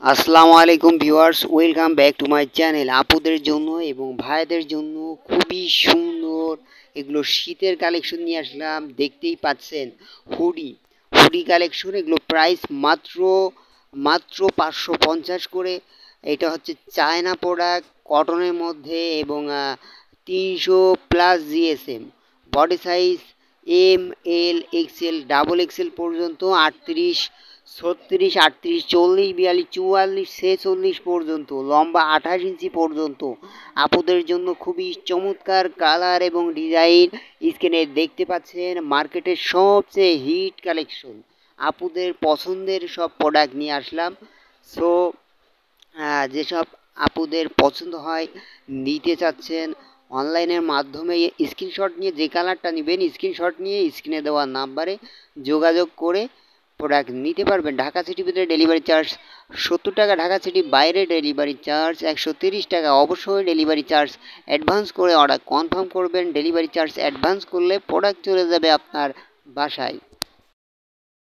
আসসালামু আলাইকুম viewers, welcome back to my channel. আপুদের জন্য এবং ভাইদের জন্য খুবই সুন্দর এগুলো শীতের কালেকশন নিয়ে আসলাম। দেখতেই পাচ্ছেন হুডি হুডি কালেকশন। এগুলো প্রাইস মাত্র মাত্র 550 করে। এটা হচ্ছে চায়না প্রোডাক্ট, কটনের মধ্যে এবং 300+ জিএসএম। বডি সাইজ এম, এল, এক্সেল, ডাবল এক্সেল পর্যন্ত, 38, 36, 38, 40, 42, 44, 46 পর্যন্ত, লম্বা 28 ইঞ্চি পর্যন্ত। আপুদের জন্য খুবই চমৎকার কালার এবং ডিজাইন। স্ক্রিনে দেখতে পাচ্ছেন মার্কেটের সবচেয়ে হিট কালেকশন। আপুদের পছন্দের সব প্রোডাক্ট নিয়ে আসলাম। সো যেসব আপুদের পছন্দ হয়, নিতে চাচ্ছেন অনলাইনের মাধ্যমে, স্ক্রিনশট নিয়ে যে কালারটা নেবেন স্ক্রিনশট নিয়ে স্ক্রিনে দেওয়া নাম্বারে যোগাযোগ করে প্রোডাক্ট নিতে পারবেন। ঢাকা সিটির ভিতরে ডেলিভারি চার্জ 70 টাকা, ঢাকা সিটির বাইরে ডেলিভারি চার্জ 130 টাকা। অবশ্যই ডেলিভারি চার্জ অ্যাডভান্স করে অর্ডার কনফার্ম করবেন। ডেলিভারি চার্জ অ্যাডভান্স করলে প্রোডাক্ট চলে যাবে আপনার বাসায়।